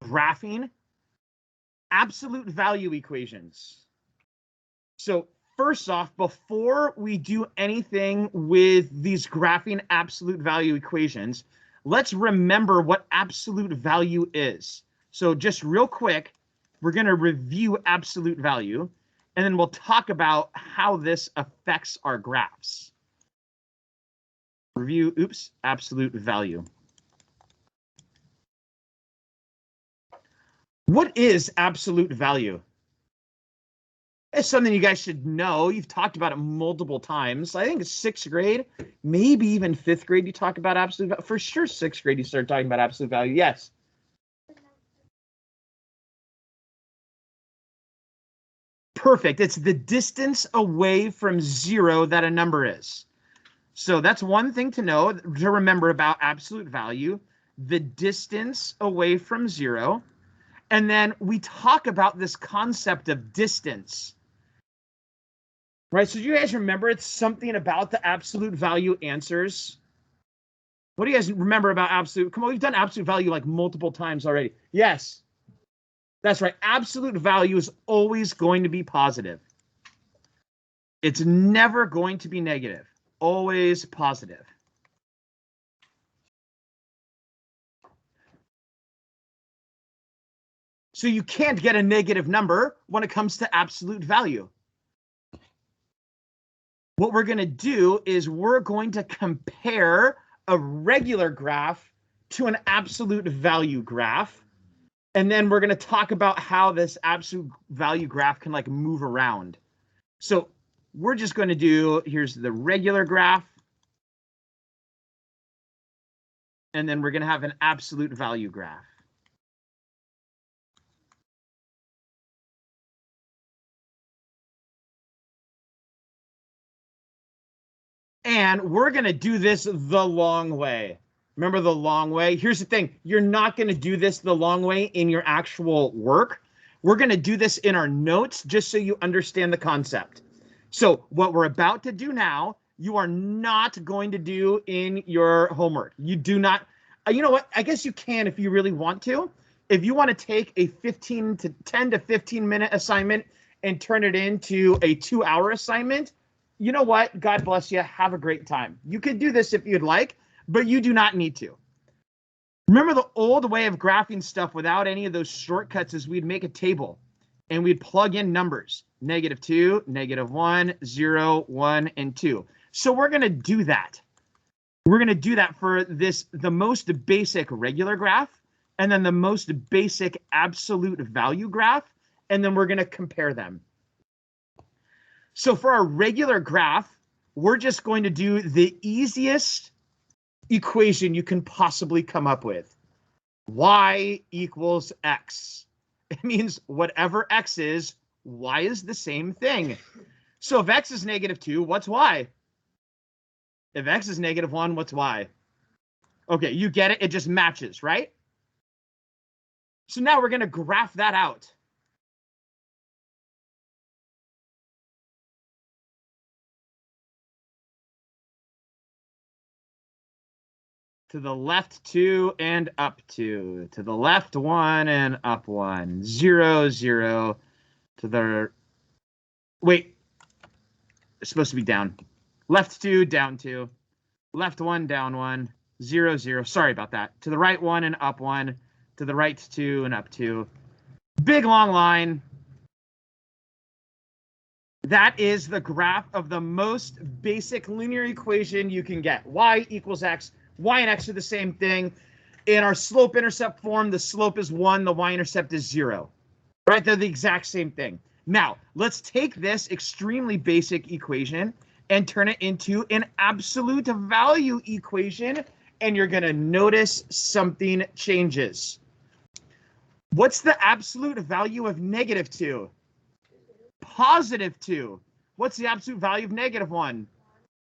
graphing absolute value equations. So first off, before we do anything with these graphing absolute value equations, let's remember what absolute value is. So just real quick, we're going to review absolute value, and then we'll talk about how this affects our graphs. Review, absolute value. What is absolute value? It's something you guys should know. You've talked about it multiple times. I think it's 6th grade, maybe even 5th grade you talk about absolute value. For sure 6th grade you start talking about absolute value. Yes. Perfect. It's the distance away from 0 that a number is. So that's one thing to know, to remember about absolute value, the distance away from 0. And then we talk about this concept of distance. Right, so do you guys remember it's something about the absolute value answers? What do you guys remember about absolute? Come on, we've done absolute value like multiple times already. Yes, that's right. Absolute value is always going to be positive. It's never going to be negative, always positive. So you can't get a negative number when it comes to absolute value. What we're going to do is we're going to compare a regular graph to an absolute value graph. And then we're going to talk about how this absolute value graph can like move around. So we're just going to do, here's the regular graph. And then we're going to have an absolute value graph. And we're going to do this the long way. Remember the long way? Here's the thing. You're not going to do this the long way in your actual work. We're going to do this in our notes just so you understand the concept. So what we're about to do now, you are not going to do in your homework. You do not. You know what? I guess you can if you really want to. If you want to take a 10 to 15 minute assignment and turn it into a 2-hour assignment, you know what? God bless you. Have a great time. You could do this if you'd like, but you do not need to. Remember the old way of graphing stuff without any of those shortcuts is we'd make a table and we'd plug in numbers, -2, -1, 0, 1, and 2. So we're going to do that. We're going to do that for this, the most basic regular graph, and then the most basic absolute value graph, and then we're going to compare them. So for our regular graph, we're just going to do the easiest equation you can possibly come up with. Y equals X. It means whatever X is, Y is the same thing. So if X is -2, what's Y? If X is -1, what's Y? Okay, you get it. It just matches, right? So now we're going to graph that out. To the left 2 and up 2. To the left 1 and up 1. 0, 0. To the... Wait. It's supposed to be down. Left 2, down 2. Left 1, down 1. 0, 0. Sorry about that. To the right 1 and up 1. To the right 2 and up 2. Big long line. That is the graph of the most basic linear equation you can get. Y equals X. Y and X are the same thing. In our slope-intercept form, the slope is 1, the y-intercept is 0. Right? They're the exact same thing. Now, let's take this extremely basic equation and turn it into an absolute value equation, and you're going to notice something changes. What's the absolute value of -2? +2. What's the absolute value of -1?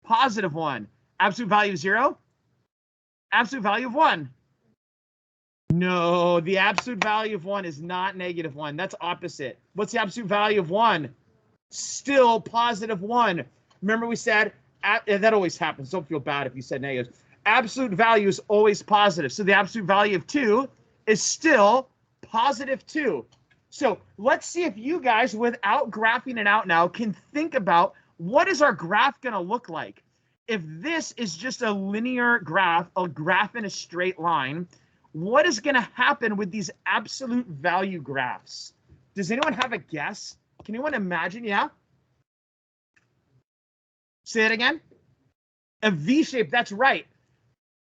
+1. Absolute value of 0? Absolute value of 1. No, the absolute value of 1 is not -1. That's opposite. What's the absolute value of 1? Still +1. Remember we said, that always happens. Don't feel bad if you said negative. Absolute value is always positive. So the absolute value of 2 is still positive 2. So let's see if you guys, without graphing it out now, can think about what is our graph going to look like. If this is just a linear graph, a graph in a straight line, what is going to happen with these absolute value graphs? Does anyone have a guess? Can anyone imagine? Yeah? Say it again. A V shape, that's right.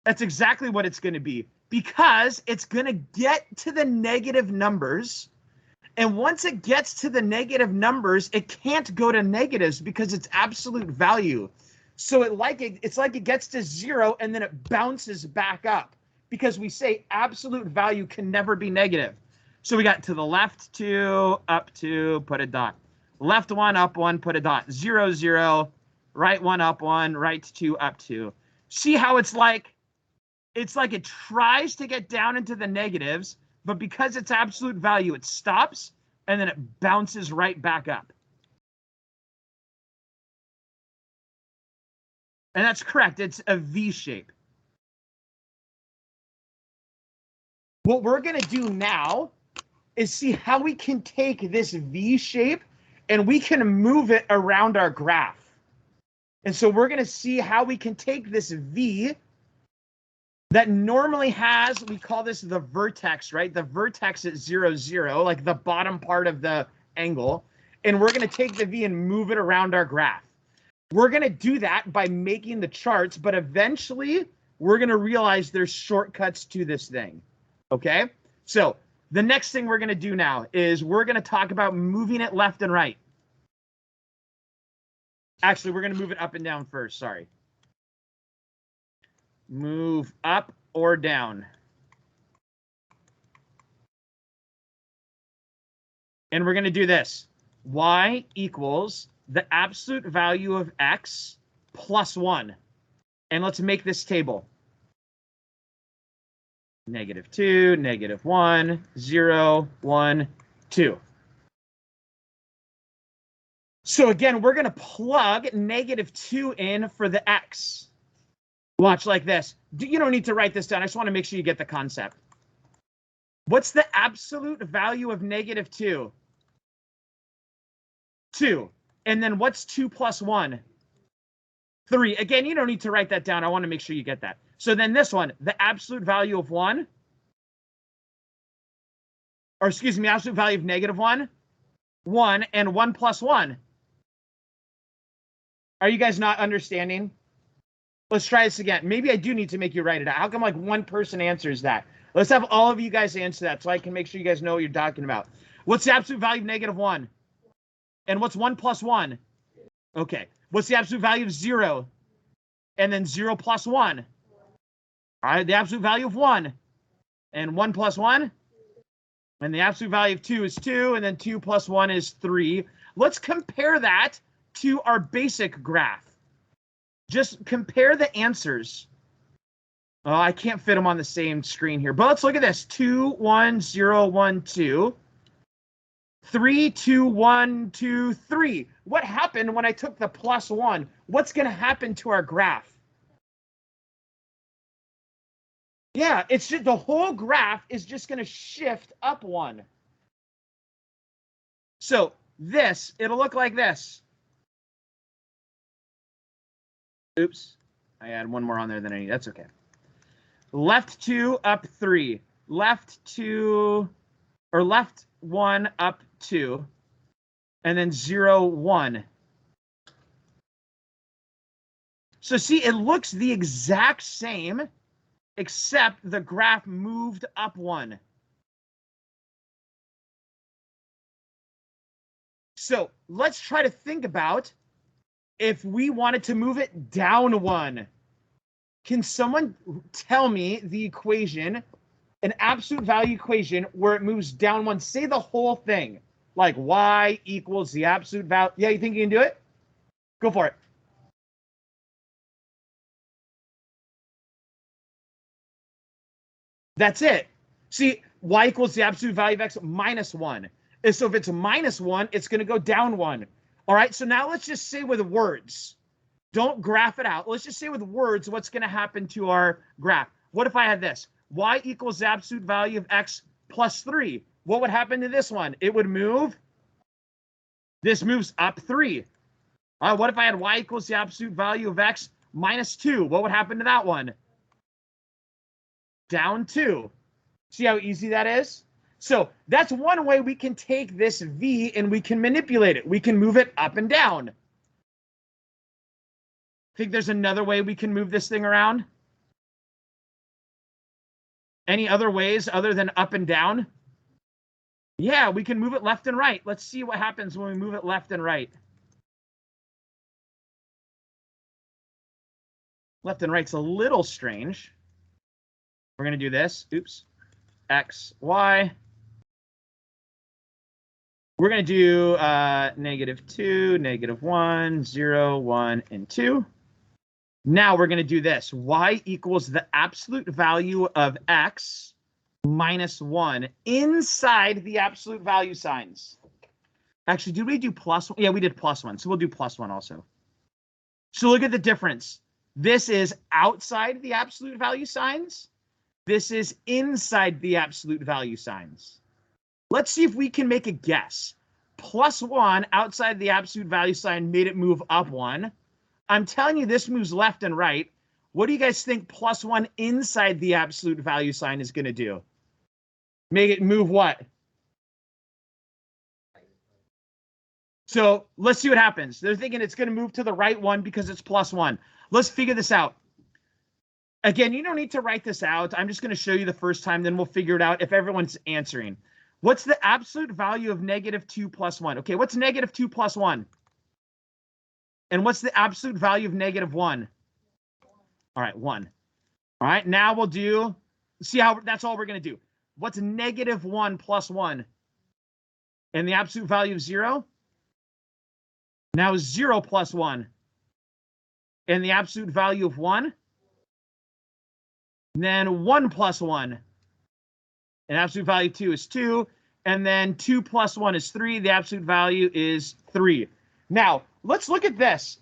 That's exactly what it's going to be, because it's going to get to the negative numbers. And once it gets to the negative numbers, it can't go to negatives because it's absolute value. So it's like it gets to 0 and then it bounces back up, because we say absolute value can never be negative. So we got to the left 2, up 2, put a dot. Left 1, up 1, put a dot. 0, 0, right 1, up 1, right 2, up 2. See how it's like it tries to get down into the negatives, but because it's absolute value, it stops and then it bounces right back up. And that's correct. It's a V shape. What we're going to do now is see how we can take this V shape and we can move it around our graph. And so we're going to see how we can take this V that normally has, we call this the vertex, right? The vertex at 0, 0, like the bottom part of the angle. And we're going to take the V and move it around our graph. We're going to do that by making the charts, but eventually we're going to realize there's shortcuts to this thing. Okay? So the next thing we're going to do now is we're going to talk about moving it left and right. Actually, we're going to move it up and down first. Sorry. Move up or down. And we're going to do this. Y equals the absolute value of x plus 1. And let's make this table. -2, -1, 0, 1, 2. So again, we're going to plug -2 in for the x. Watch like this. You don't need to write this down. I just want to make sure you get the concept. What's the absolute value of -2? 2. And then what's 2 plus 1? 3. Again, you don't need to write that down. I want to make sure you get that. So then this one, the absolute value of 1, or excuse me, absolute value of -1, 1, and 1 plus 1. Are you guys not understanding? Let's try this again. Maybe I do need to make you write it out. How come like one person answers that? Let's have all of you guys answer that so I can make sure you guys know what you're talking about. What's the absolute value of -1? And what's 1 plus 1? Okay. What's the absolute value of 0? And then 0 plus 1. All right, the absolute value of 1. And 1 plus 1. And the absolute value of 2 is 2. And then 2 plus 1 is 3. Let's compare that to our basic graph. Just compare the answers. Oh, I can't fit them on the same screen here. But let's look at this. 2, 1, 0, 1, 2. 3, 2, 1, 2, 3. What happened when I took the plus 1? What's going to happen to our graph? Yeah, it's just the whole graph is just going to shift up 1. So this, it'll look like this. Oops, I had one more on there than I need. That's okay. Left 2, up 3. Left 2, or left 1, up 2. And then 0, 1. So see, it looks the exact same, except the graph moved up 1. So let's try to think about if we wanted to move it down 1. Can someone tell me the equation, an absolute value equation where it moves down 1? Say the whole thing, like y equals the absolute value. Yeah, you think you can do it? Go for it. That's it. See, y equals the absolute value of x minus 1. And so if it's minus 1, it's going to go down 1. All right, so now let's just say with words. Don't graph it out. Let's just say with words what's going to happen to our graph. What if I had this? Y equals the absolute value of x plus 3. What would happen to this one? It would move. This moves up 3. What if I had y equals the absolute value of x minus 2? What would happen to that one? Down 2. See how easy that is? So that's one way we can take this v and we can manipulate it. We can move it up and down. Think there's another way we can move this thing around? Any other ways other than up and down? Yeah, we can move it left and right. Let's see what happens when we move it left and right. Left and right's a little strange. We're going to do this. Oops. X, Y. We're going to do -2, -1, 0, 1, and 2. Now we're going to do this. Y equals the absolute value of x minus 1 inside the absolute value signs. Actually, did we do plus 1? Yeah, we did plus 1. So we'll do plus 1 also. So look at the difference. This is outside the absolute value signs. This is inside the absolute value signs. Let's see if we can make a guess. Plus 1 outside the absolute value sign made it move up 1. I'm telling you this moves left and right. What do you guys think plus 1 inside the absolute value sign is going to do? Make it move what? So let's see what happens. They're thinking it's going to move to the right one because it's plus 1. Let's figure this out. Again, you don't need to write this out. I'm just going to show you the first time, then we'll figure it out if everyone's answering. What's the absolute value of -2 plus 1? Okay, what's -2 plus 1? And what's the absolute value of -1? All right, 1. All right, now we'll do, see how that's all we're going to do. What's -1 plus 1? And the absolute value of 0? Now 0 plus 1. And the absolute value of 1? And then 1 plus 1. And absolute value 2 is 2. And then 2 plus 1 is 3. The absolute value is 3. Now, let's look at this.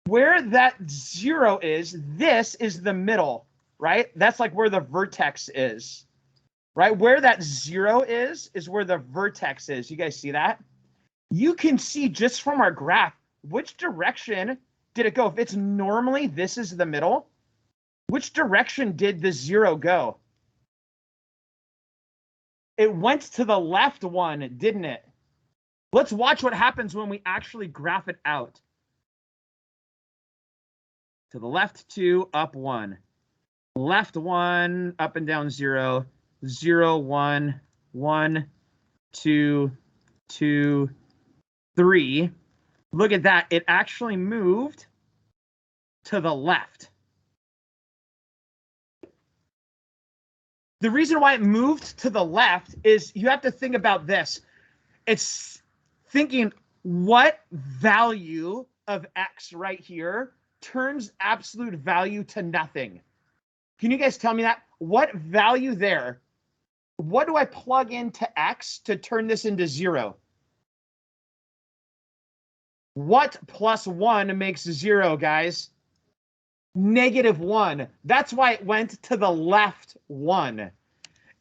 Where that 0 is, this is the middle, right? That's like where the vertex is, right? Where that 0 is where the vertex is. You guys see that? You can see just from our graph, which direction did it go? If it's normally this is the middle, which direction did the 0 go? It went to the left one, didn't it? Let's watch what happens when we actually graph it out. To the left 2, up 1. Left 1, up and down 0. 0, 1, 1, 2, 2, 3. Look at that. It actually moved to the left. The reason why it moved to the left is you have to think about this. It's thinking what value of x right here turns absolute value to nothing. Can you guys tell me that? What value there? What do I plug into x to turn this into 0? What plus 1 makes 0, guys? -1. That's why it went to the left 1.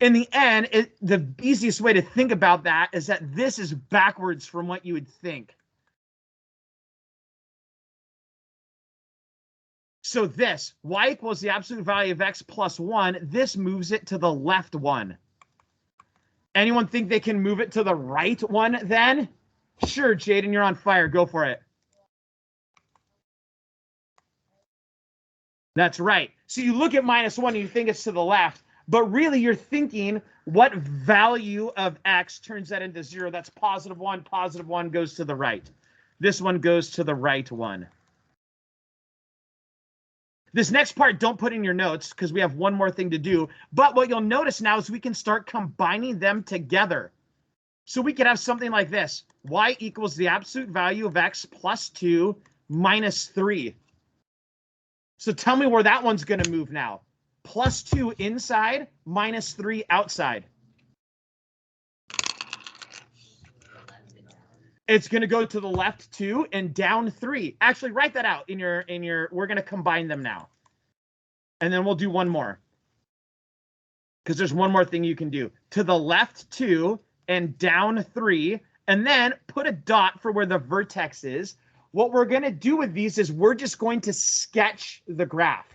In the end, the easiest way to think about that is that this is backwards from what you would think. So this, y equals the absolute value of x plus 1, this moves it to the left 1. Anyone think they can move it to the right 1 then? Sure, Jaden, you're on fire. Go for it. That's right. So you look at -1 and you think it's to the left, but really you're thinking what value of x turns that into 0? That's +1. +1 goes to the right. This one goes to the right 1. This next part, don't put in your notes because we have one more thing to do. But what you'll notice now is we can start combining them together. So we could have something like this. Y equals the absolute value of x plus 2 minus 3. So tell me where that one's going to move now. Plus 2 inside, minus 3 outside. It's going to go to the left 2 and down 3. Actually, write that out in your, we're going to combine them now. And then we'll do one more. because there's one more thing you can do. To the left 2 and down 3, and then put a dot for where the vertex is. What we're going to do with these is we're just going to sketch the graph.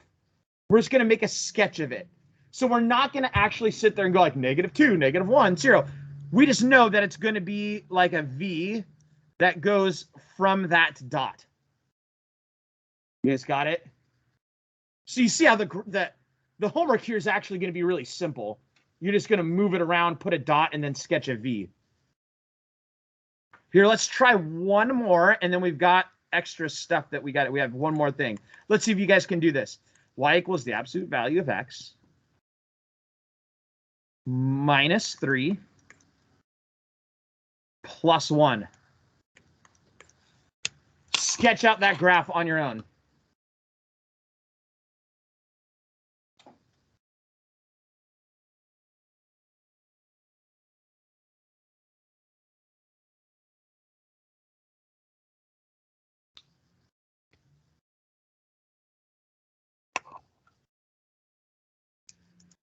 We're just going to make a sketch of it. So we're not going to actually sit there and go like -2, -1, 0. We just know that it's going to be like a V that goes from that dot. You guys got it? So you see how the homework here is actually going to be really simple. You're just going to move it around, put a dot, and then sketch a V. Here, let's try one more, and then we've got extra stuff that we got. We have one more thing. Let's see if you guys can do this. Y equals the absolute value of X minus 3 plus 1. Sketch out that graph on your own.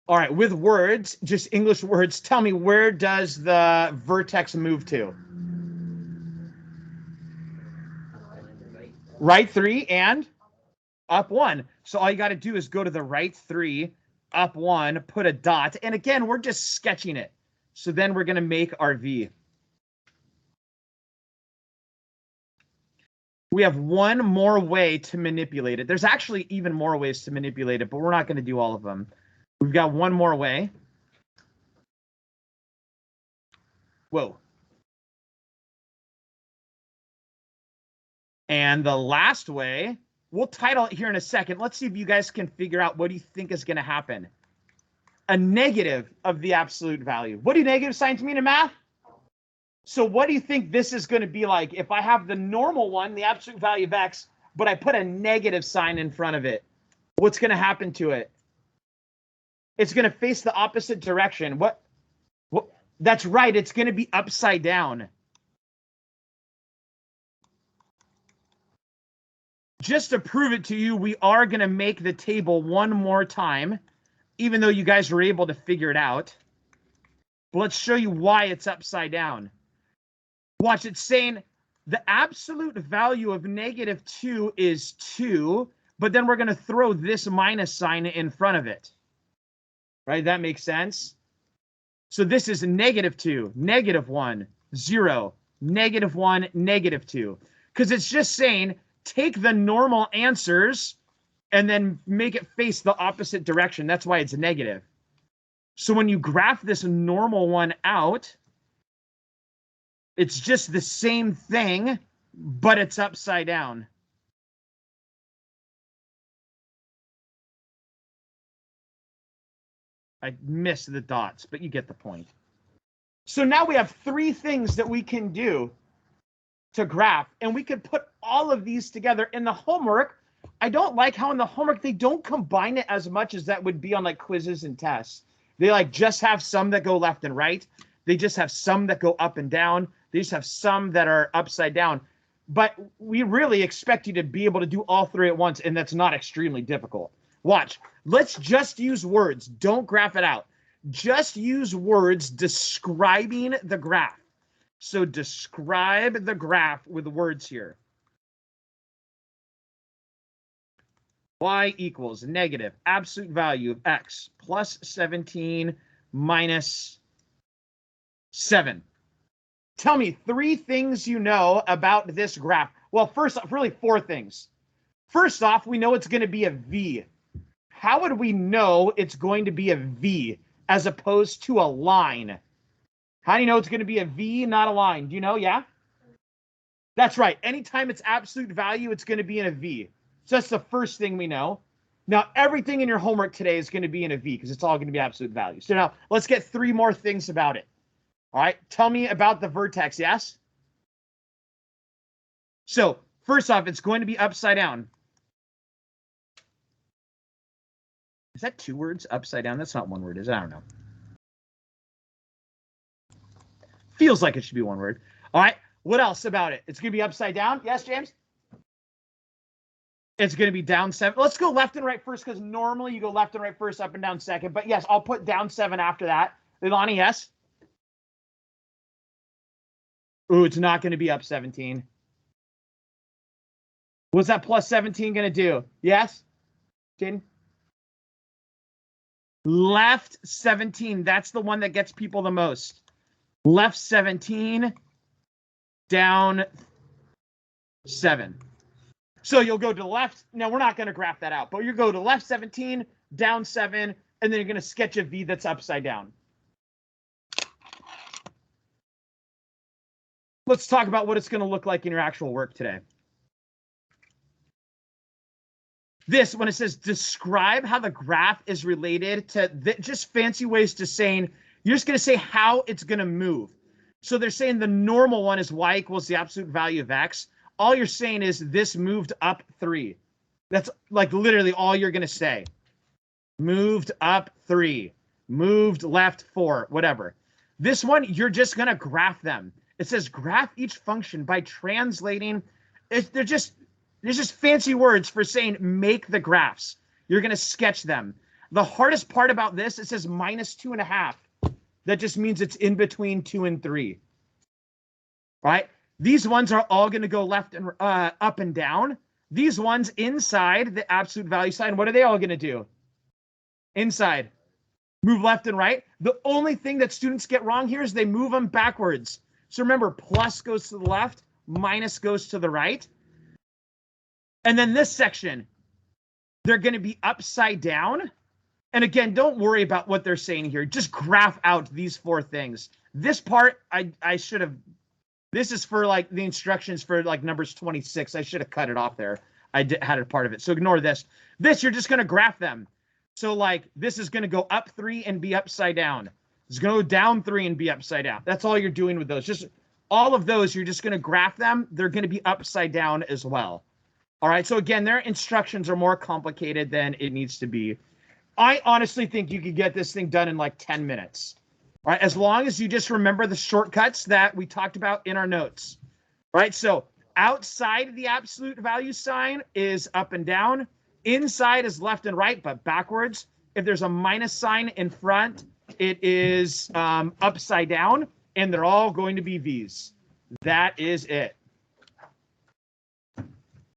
All right, with words, just English words, tell me, where does the vertex move to? Right 3 and up 1. So all you got to do is go to the right 3, up 1, put a dot. And again, we're just sketching it. So then we're going to make our V. We have one more way to manipulate it. There's actually even more ways to manipulate it, but we're not going to do all of them. We've got one more way. Whoa. And the last way, we'll title it here in a second. Let's see if you guys can figure out what do you think is going to happen. A negative of the absolute value. What do negative signs mean in math? So what do you think this is going to be like if I have the normal one, the absolute value of X, but I put a negative sign in front of it? What's going to happen to it? It's going to face the opposite direction. What? That's right. It's going to be upside down. Just to prove it to you, we are going to make the table one more time, even though you guys were able to figure it out. But let's show you why it's upside down. Watch, it's saying the absolute value of -2 is 2, but then we're going to throw this minus sign in front of it. Right? That makes sense? So this is -2, -1, 0, -1, -2. Because it's just saying, take the normal answers and then make it face the opposite direction. That's why it's negative. So when you graph this normal one out, it's just the same thing, but it's upside down. I missed the dots, but you get the point. So now we have 3 things that we can do to graph, and we could put all of these together in the homework. I don't like how in the homework they don't combine it as much as that would be on like quizzes and tests. They like just have some that go left and right. They just have some that go up and down. They just have some that are upside down. But we really expect you to be able to do all 3 at once, and that's not extremely difficult. Watch. Let's just use words. Don't graph it out. Just use words describing the graph. So describe the graph with words here. Y equals negative absolute value of X plus 17 minus 7. Tell me 3 things you know about this graph. Well, first off, really 4 things. First off, we know it's going to be a V. How would we know it's going to be a V as opposed to a line? How do you know it's going to be a V, not a line? Do you know? Yeah? That's right. Anytime it's absolute value, it's going to be in a V. So that's the first thing we know. Now, everything in your homework today is going to be in a V because it's all going to be absolute value. So now let's get 3 more things about it. All right. Tell me about the vertex. Yes? So first off, it's going to be upside down. Is that 2 words? Upside down? That's not 1 word, is it? I don't know. Feels like it should be 1 word. All right. What else about it? It's going to be upside down. Yes, James? It's going to be down 7. Let's go left and right first, because normally you go left and right first, up and down second. But yes, I'll put down 7 after that. Leilani, yes? Ooh, it's not going to be up 17. What's that plus 17 going to do? Yes? Jaden? Left 17. That's the one that gets people the most. Left 17, down 7. So you'll go to the left. Now, we're not going to graph that out, but you go to left 17, down 7, and then you're going to sketch a V that's upside down. Let's talk about what it's going to look like in your actual work today. This, when it says describe how the graph is related to just fancy ways to saying, you're just going to say how it's going to move. So they're saying the normal one is y equals the absolute value of x. All you're saying is this moved up 3. That's like literally all you're going to say. Moved up 3. Moved left 4, whatever. This one, you're just going to graph them. It says graph each function by translating. They're just fancy words for saying make the graphs. You're going to sketch them. The hardest part about this, it says minus 2.5. That just means it's in between 2 and 3. Right? These ones are all going to go left and up and down. These ones inside the absolute value sign, what are they all going to do? Inside. Move left and right. The only thing that students get wrong here is they move them backwards. So remember, plus goes to the left, minus goes to the right. And then this section, they're going to be upside down. And again, don't worry about what they're saying here. Just graph out these 4 things. This part, I should have, this is for like the instructions for like numbers 26. I should have cut it off there. I had a part of it. So ignore this. This, you're just going to graph them. So like this is going to go up 3 and be upside down. It's going to go down 3 and be upside down. That's all you're doing with those. Just all of those, you're just going to graph them. They're going to be upside down as well. All right. So again, their instructions are more complicated than it needs to be. I honestly think you could get this thing done in like 10 minutes. All right. As long as you just remember the shortcuts that we talked about in our notes. All right. So outside the absolute value sign is up and down. Inside is left and right, but backwards. If there's a minus sign in front, it is upside down, and they're all going to be V's. That is it.